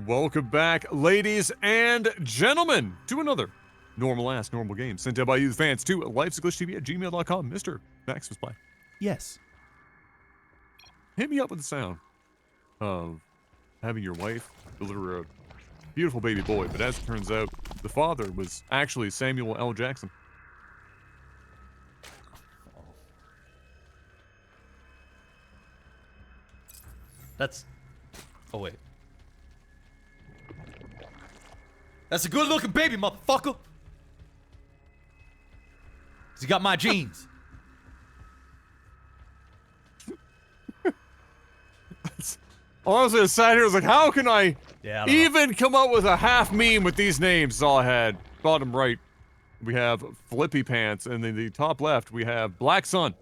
Welcome back, ladies and gentlemen, to another normal-ass normal game sent out by you, the fans, to LAGTV@gmail.com. Mr. Max was by. Yes. Hit me up with the sound of having your wife deliver a beautiful baby boy, but as it turns out, the father was actually Samuel L. Jackson. That's... Oh, wait. That's a good-looking baby, motherfucker! 'Cause he got my genes. Honestly, I sat here, I was like, how can I Yeah, even come up with a half meme with these names? Is all I had. Bottom right, we have Flippy Pants, and then the top left, we have Black Sun.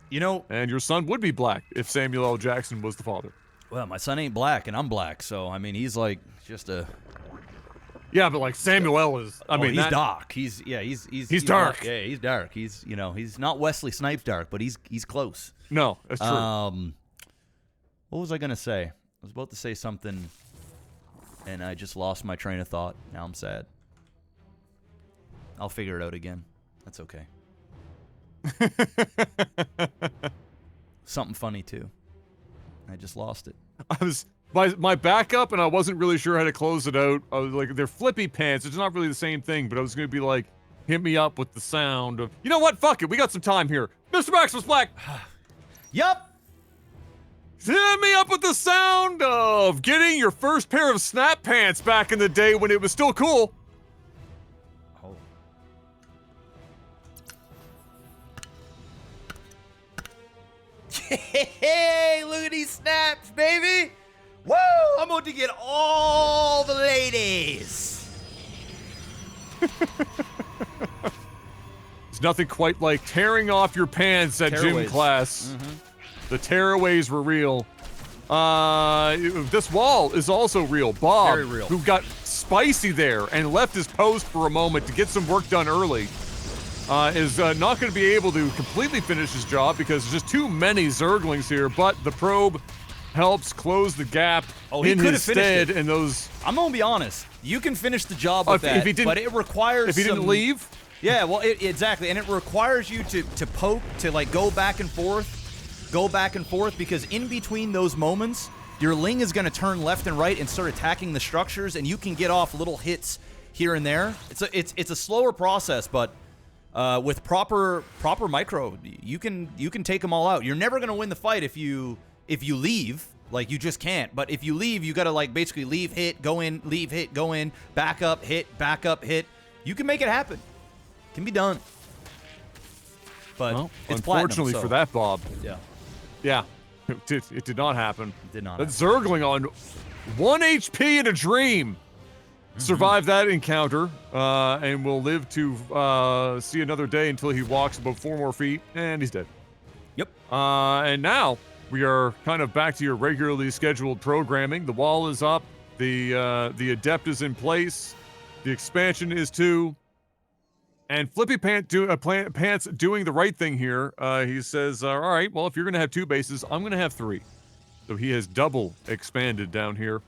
You know... And your son would be black if Samuel L. Jackson was the father. Well, my son ain't black, and I'm black, so, I mean, he's like, just a... Yeah, but like Samuel L. is, I mean, he's dark. He's dark. Dark. Yeah, he's dark. He's, you know, he's not Wesley Snipes dark, but he's close. No, that's true. What was I gonna say? I was about to say something, and I just lost my train of thought. Now I'm sad. I'll figure it out again. That's okay. Something funny too. I just lost it. I was my backup, and I wasn't really sure how to close it out. I was like, they're Flippy Pants. It's not really the same thing, but I was gonna be like, hit me up with the sound of, you know what? Fuck it. We got some time here. Mr. Max was black. Yup. Hit me up with the sound of getting your first pair of snap pants back in the day when it was still cool. Oh. Hey, look at these snaps, baby. Woo! I'm about to get all the ladies. There's nothing quite like tearing off your pants at gym class. The tearaways were real. This wall is also real. Bob, Very real. who got spicy there and left his post for a moment to get some work done early, is not going to be able to completely finish his job because there's just too many Zerglings here, but the probe helps close the gap in his stead, and those... I'm going to be honest. You can finish the job with that, but it requires If he didn't leave? Yeah, well, exactly, and it requires you to poke, to like go back and forth, because in between those moments, your Ling is going to turn left and right and start attacking the structures, and you can get off little hits here and there. It's a slower process, but with proper micro, you can take them all out. You're never going to win the fight if you leave. Like, you just can't. But if you leave, you got to like basically leave, hit, go in, leave, hit, go in, back up, hit. You can make it happen. It can be done. But well, it's unfortunately platinum, so. for that, Bob. Yeah. It did not happen. It did not That Zergling on 1 HP in a dream survived that encounter and will live to see another day until he walks about 4 more feet, and he's dead. Yep. And now we are kind of back to your regularly scheduled programming. The wall is up. The Adept is in place. The expansion is too. And Flippy Pants doing the right thing here. He says, all right, well, if you're going to have 2 bases, I'm going to have 3. So he has double expanded down here.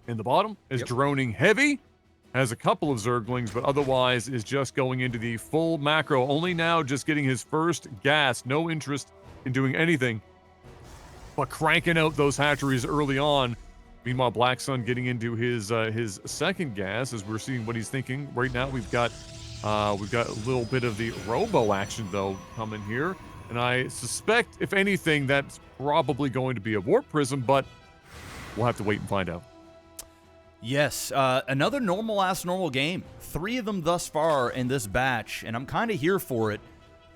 In the bottom is droning heavy. Has a couple of Zerglings, but otherwise is just going into the full macro. Only now just getting his first gas. No interest in doing anything but cranking out those hatcheries early on. Meanwhile, Black Sun getting into his second gas as we're seeing what he's thinking. Right now, we've got a little bit of the robo action though coming here, and I suspect, if anything, that's probably going to be a warp prism, but we'll have to wait and find out. Yes, another normal game. 3 of them thus far in this batch, and I'm kind of here for it.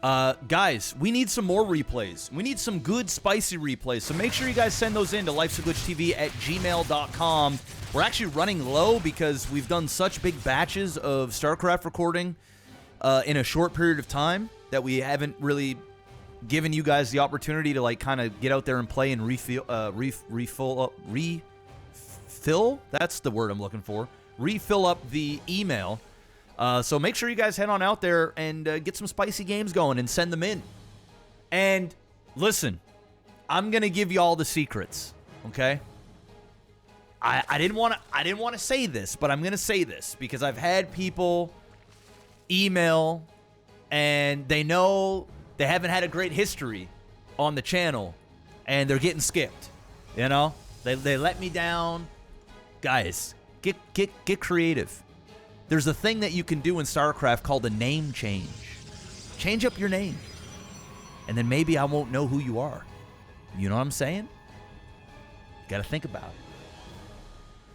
Guys, we need some more replays. We need some good, spicy replays, so make sure you guys send those in to lifesaglitchtv@gmail.com. We're actually running low because we've done such big batches of StarCraft recording in a short period of time that we haven't really given you guys the opportunity to like kind of get out there and play and refill. That's the word I'm looking for. Refill up the email. So make sure you guys head on out there and get some spicy games going and send them in. And listen, I'm going to give you all the secrets, okay? I didn't want to say this, but I'm gonna say this because I've had people email and they know they haven't had a great history on the channel and they're getting skipped. You know, they let me down. Guys, get creative. There's a thing that you can do in StarCraft called a name change. Change up your name, and then maybe I won't know who you are. You know what I'm saying? Got to think about it.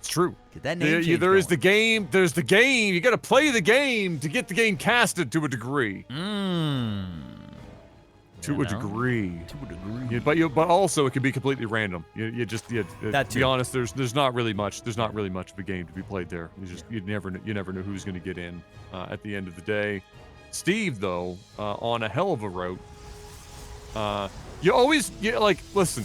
It's true. Get that name change there is going. the game. There's the game. You got to play the game to get the game casted to a degree. To a degree. Yeah, but also it can be completely random. To be honest, there's not really much. There's not really much of a game to be played there. You never know who's going to get in at the end of the day. Steve though, on a hell of a route. Listen.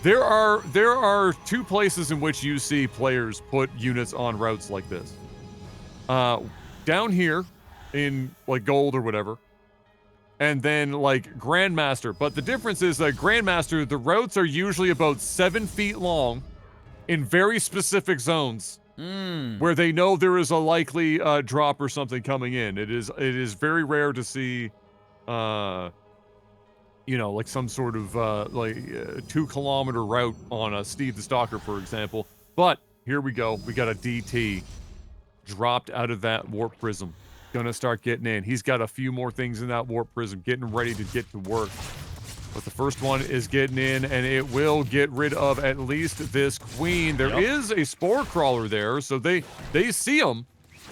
There are two places in which you see players put units on routes like this. Down here in like gold or whatever. And then like Grandmaster. But the difference is that Grandmaster, the routes are usually about 7 feet long in very specific zones where they know there is a likely drop or something coming in. It is very rare to see like some sort of 2-kilometer route on a Steve the Stalker, for example. But here we go. We got a DT dropped out of that warp prism. Gonna start getting in. He's got a few more things in that warp prism, getting ready to get to work. But the first one is getting in, and it will get rid of at least this queen. There is a spore crawler there, so they see him.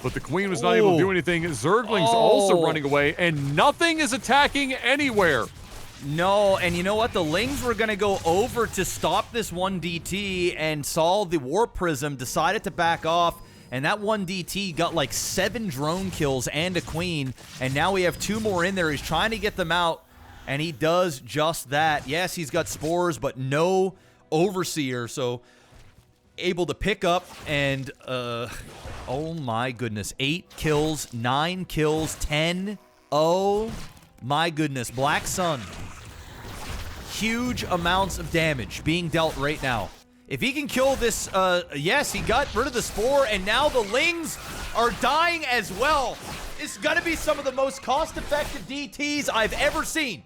But the queen was not able to do anything. Zergling's also running away, and nothing is attacking anywhere. No, and you know what? The Lings were going to go over to stop this 1 DT and solve the warp prism, decided to back off, and that 1 DT got like 7 drone kills and a queen, and now we have 2 more in there. He's trying to get them out, and he does just that. Yes, he's got spores, but no overseer, so able to pick up and, oh my goodness, 8 kills, 9 kills, 10. Oh my goodness, Black Sun. Huge amounts of damage being dealt right now. If he can kill this, yes, he got rid of the spore, and now the Lings are dying as well. This is gonna be some of the most cost-effective DTs I've ever seen.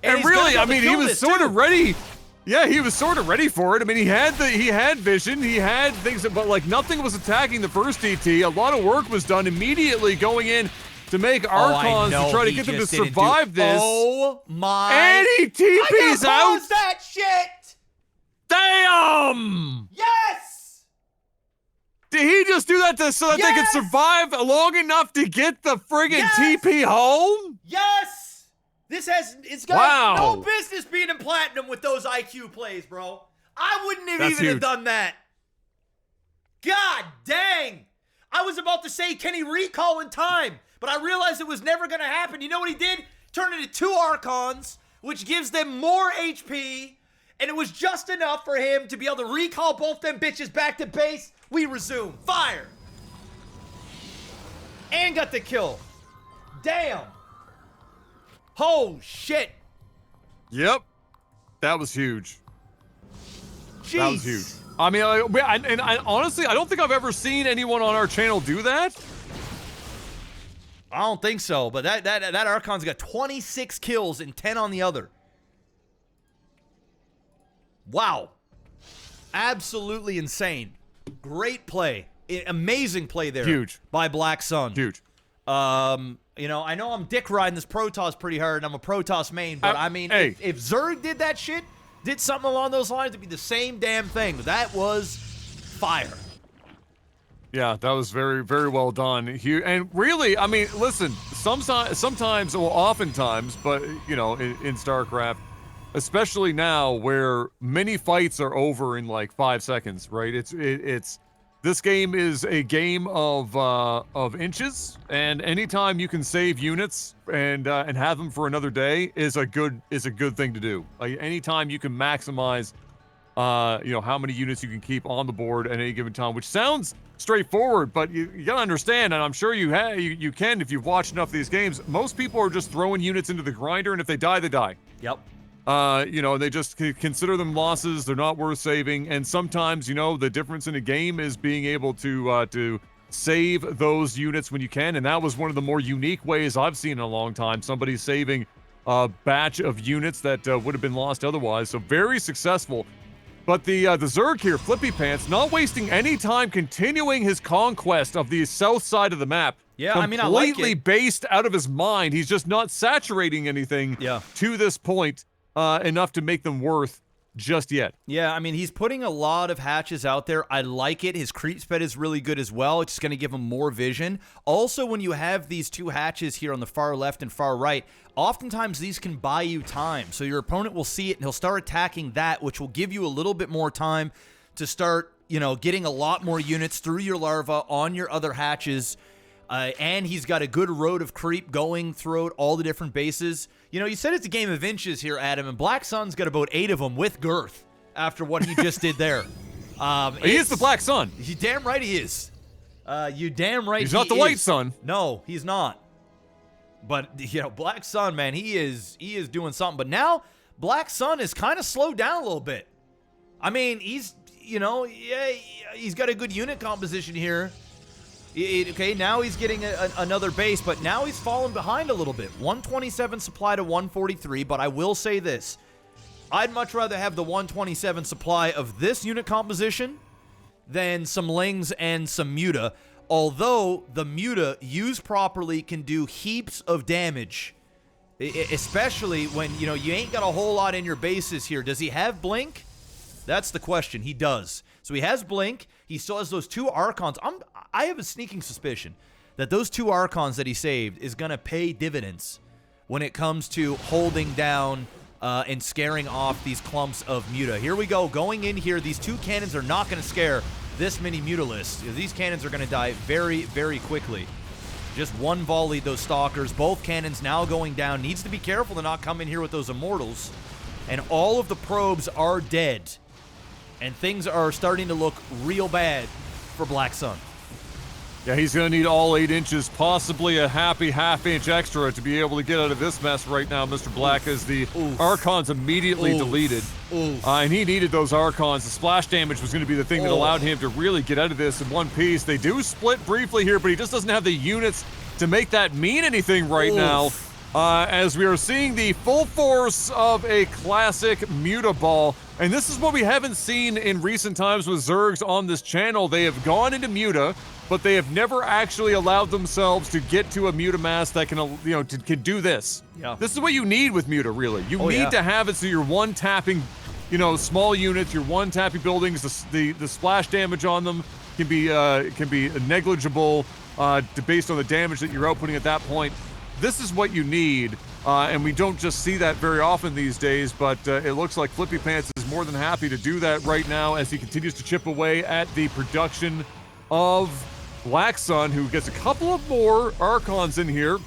and really, I mean, he was sort of ready. Yeah, he was sort of ready for it. I mean, he had vision, he had things, but like nothing was attacking the first DT. A lot of work was done immediately going in to make Archons to try to get them to survive this. Oh my! And he TP's out. Pause that shit! Damn! Yes! Did he just do that so that they could survive long enough to get the friggin' TP home? Yes! It's got no business being in platinum with those IQ plays, bro. I wouldn't have have done that. God dang! I was about to say, can he recall in time? But I realized it was never going to happen. You know what he did? Turned into 2 Archons, which gives them more HP, and it was just enough for him to be able to recall both them bitches back to base. We resume. Fire! And got the kill. Damn. Oh, shit. Yep. That was huge. Jeez. That was huge. I mean, honestly, I don't think I've ever seen anyone on our channel do that. I don't think so, but that Archon's got 26 kills and 10 on the other. Wow. Absolutely insane. Great play. Amazing play there. Huge. By Black Sun. Huge. I know I'm dick riding this Protoss pretty hard, and I'm a Protoss main, but I mean, hey. if Zerg did that shit, did something along those lines, it'd be the same damn thing. That was fire. Yeah, that was very, very well done. And really, I mean, listen, sometimes, well, oftentimes, but, you know, in StarCraft, especially now where many fights are over in like 5 seconds, right? This game is a game of inches, and anytime you can save units and have them for another day is a good thing to do. Like, anytime you can maximize, how many units you can keep on the board at any given time, which sounds straightforward, but you gotta understand, and I'm sure you can if you've watched enough of these games. Most people are just throwing units into the grinder, and if they die, they die. Yep. They just consider them losses. They're not worth saving. And sometimes, the difference in a game is being able to save those units when you can. And that was one of the more unique ways I've seen in a long time. Somebody saving a batch of units that would have been lost otherwise. So very successful. But the Zerg here, Flippy Pants, not wasting any time continuing his conquest of the south side of the map. Yeah, I mean, I like it. Completely based out of his mind. He's just not saturating anything to this point enough to make them worth just yet. Yeah, I mean, he's putting a lot of hatches out there. I like it. His creep sped is really good as well. It's just going to give him more vision. Also, when you have these two hatches here on the far left and far right, oftentimes these can buy you time. So your opponent will see it, and he'll start attacking that, which will give you a little bit more time to start, getting a lot more units through your larva on your other hatches. And he's got a good road of creep going throughout all the different bases. You said it's a game of inches here, Adam, and Black Sun's got about 8 of them with girth after what he just did there. He is the Black Sun. You damn right he is. You damn right he's not the White Sun. No, he's not. But, Black Sun, man, he is doing something. But now, Black Sun is kind of slowed down a little bit. I mean, he's got a good unit composition here. Okay, now he's getting another base, but now he's fallen behind a little bit. 127 supply to 143, but I will say this. I'd much rather have the 127 supply of this unit composition than some Lings and some Muta, although the Muta, used properly, can do heaps of damage, especially when, you ain't got a whole lot in your bases here. Does he have Blink? That's the question. He does. So he has Blink. He still has those 2 Archons. I have a sneaking suspicion that those 2 Archons that he saved is going to pay dividends when it comes to holding down and scaring off these clumps of Muta. Here we go. Going in here, these 2 cannons are not going to scare this many Mutalisks. These cannons are going to die very, very quickly. Just one volley, those Stalkers. Both cannons now going down. Needs to be careful to not come in here with those Immortals. And all of the probes are dead. And things are starting to look real bad for Black Sun. Yeah, he's going to need all 8 inches, possibly a happy half-inch extra to be able to get out of this mess right now, Mr. Black, as the Archons immediately deleted. And he needed those Archons. The splash damage was going to be the thing that allowed him to really get out of this in one piece. They do split briefly here, but he just doesn't have the units to make that mean anything right now. As we are seeing the full force of a classic Muta Ball. And this is what we haven't seen in recent times with Zergs on this channel. They have gone into Muta, but they have never actually allowed themselves to get to a Muta mass that can, can do this. Yeah. This is what you need with Muta, really. You need to have it so you're one-tapping, small units, you're one-tapping buildings. The splash damage on them can be negligible based on the damage that you're outputting at that point. This is what you need, and we don't just see that very often these days, but it looks like Flippy Pants is more than happy to do that right now as he continues to chip away at the production of Black Sun, who gets a couple of more Archons in here.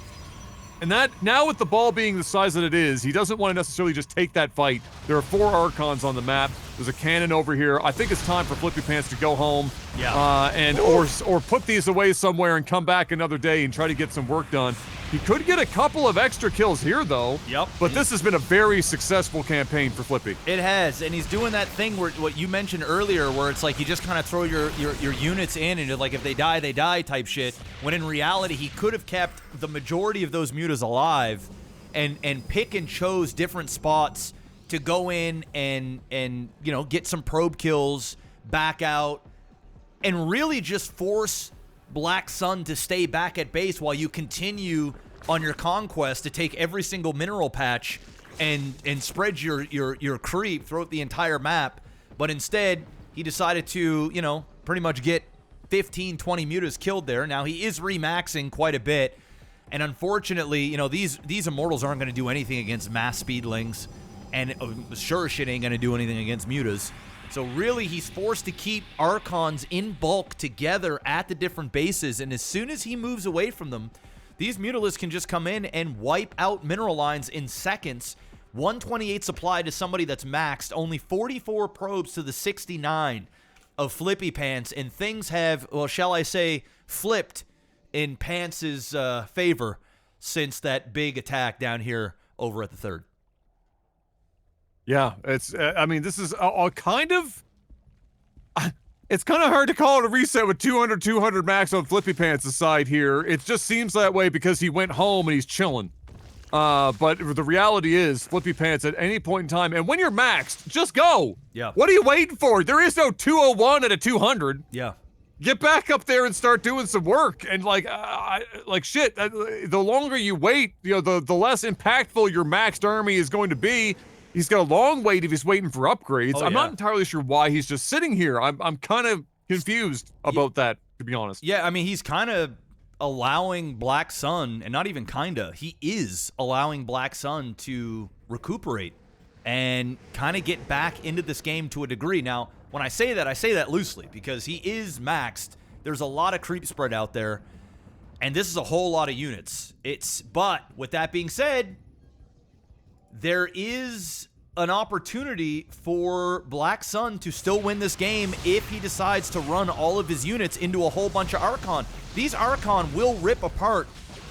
And that, now with the ball being the size that it is, he doesn't want to necessarily just take that fight. There are 4 Archons on the map. There's a cannon over here. I think it's time for Flippy Pants to go home. Yeah. Or put these away somewhere and come back another day and try to get some work done. He could get a couple of extra kills here, though. Yep. But this has been a very successful campaign for Flippy. It has, and he's doing that thing where what you mentioned earlier, where it's like you just kind of throw your units in, and like if they die, they die type shit. When in reality, he could have kept the majority of those mutas alive, and pick and chose different spots to go in and get some probe kills, back out, and really just force Black Sun to stay back at base while you continue on your conquest to take every single mineral patch and spread your creep throughout the entire map. But instead, he decided to, pretty much get 15, 20 mutas killed there. Now, he is remaxing quite a bit. And unfortunately, these Immortals aren't going to do anything against mass speedlings. And sure shit ain't going to do anything against mutas. So really, he's forced to keep Archons in bulk together at the different bases, and as soon as he moves away from them, these Mutalisks can just come in and wipe out mineral lines in seconds. 128 supply to somebody that's maxed, only 44 probes to the 69 of Flippy Pants, and things have, well, shall I say, flipped in Pants' favor since that big attack down here over at the 3rd. Yeah, it's. I mean, this is a kind of. It's kind of hard to call it a reset with 200 max on Flippy Pants aside here. It just seems that way because he went home and he's chilling. But the reality is, Flippy Pants at any point in time, and when you're maxed, just go. Yeah. What are you waiting for? There is no 201 at a 200. Yeah. Get back up there and start doing some work. And like shit, the longer you wait, you know, the less impactful your maxed army is going to be. He's got a long wait if he's waiting for upgrades. Oh, I'm yeah. not entirely sure why he's just sitting here. I'm kind of confused about that, to be honest. Yeah, I mean, he's kind of allowing Black Sun, and not even kinda, he is allowing Black Sun to recuperate and kind of get back into this game to a degree. Now, when I say that loosely because he is maxed. There's a lot of creep spread out there, and this is a whole lot of units. But with that being said, there is an opportunity for Black Sun to still win this game if he decides to run all of his units into a whole bunch of Archon. These Archon will rip apart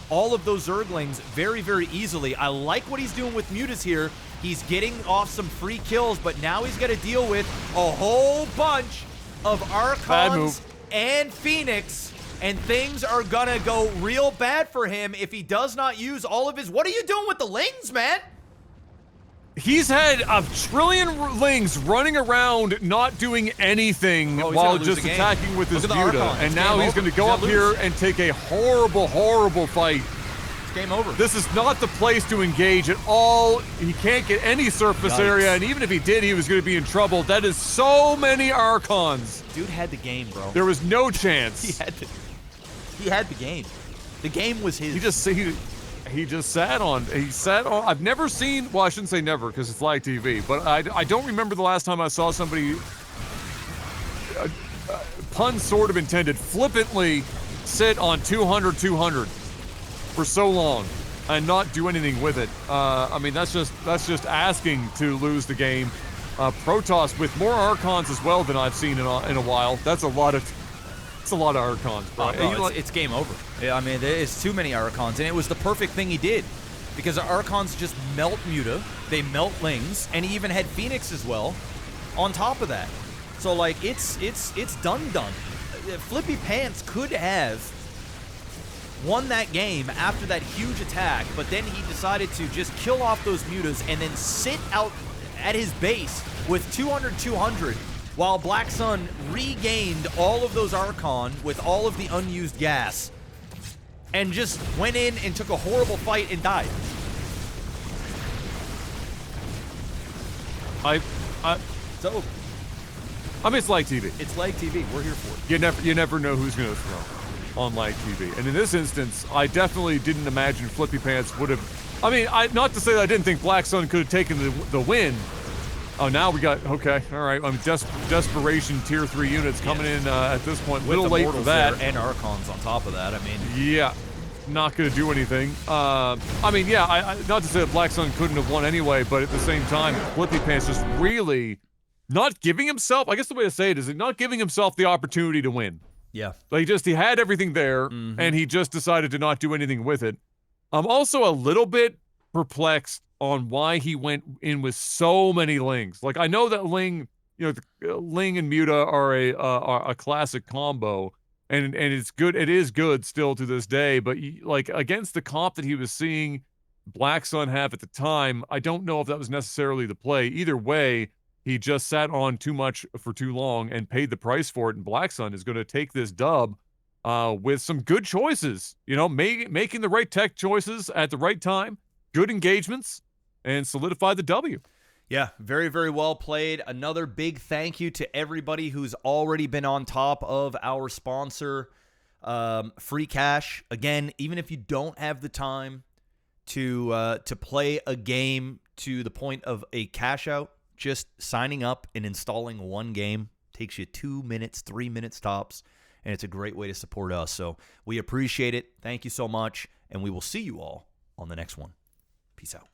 all of those Zerglings very, very easily. I like what he's doing with Mutas here. He's getting off some free kills, but now he's got to deal with a whole bunch of Archons and Phoenix, and things are gonna go real bad for him if he does not use all of his... What are you doing with the Lings, man? He's had a trillion Lings running around not doing anything while just attacking with his Muta, and now he's going to go up here and take a horrible, horrible fight. It's game over. This is not the place to engage at all. He can't get any surface area, and even if he did, he was going to be in trouble. That is so many Archons. Dude had the game, bro. There was no chance. He had the game. The game was his. He just sat on. I've never seen. Well, I shouldn't say never because it's LAGTV, but I don't remember the last time I saw somebody, pun sort of intended, flippantly sit on 200 for so long and not do anything with it. I mean, that's just asking to lose the game. Protoss with more Archons as well than I've seen in a while. That's a lot of. It's a lot of Archons, bro. Bro, it's game over. I mean, it's too many Archons, and it was the perfect thing he did, because the Archons just melt Muta, they melt Lings, and he even had Phoenix as well on top of that. So, like, it's done. Flippy Pants could have won that game after that huge attack, but then he decided to just kill off those Mutas and then sit out at his base with 200 while Black Sun regained all of those Archon with all of the unused gas and just went in and took a horrible fight and died. So, I mean, it's LAGTV. It's LAGTV. We're here for it. You never know who's going to throw on LAGTV. And in this instance, I definitely didn't imagine Flippy Pants would have... I mean, not to say that I didn't think Black Sun could have taken the win. Oh, now we got... Okay, all right. I mean, desperation tier 3 units coming in at this point. Little late for that. And Archons on top of that, I mean... Yeah, not going to do anything. I mean, yeah, not to say that Black Sun couldn't have won anyway, but at the same time, Flippy Pants just really not giving himself... I guess the way to say it is not giving himself the opportunity to win. Yeah. Like, he had everything there, and he just decided to not do anything with it. I'm also a little bit perplexed on why he went in with so many Lings. Like, I know that Ling, you know, Ling and Muta are a classic combo, and it's good. It is good still to this day, but like, against the comp that he was seeing Black Sun have at the time, I don't know if that was necessarily the play. Either way, he just sat on too much for too long and paid the price for it, and Black Sun is going to take this dub with some good choices, you know, making the right tech choices at the right time, good engagements, and solidify the W. Yeah, very, very well played. Another big thank you to everybody who's already been on top of our sponsor, Free Cash. Again, even if you don't have the time to play a game to the point of a cash out, just signing up and installing one game takes you 2 minutes, 3 minutes tops, and it's a great way to support us. So we appreciate it. Thank you so much, and we will see you all on the next one. Peace out.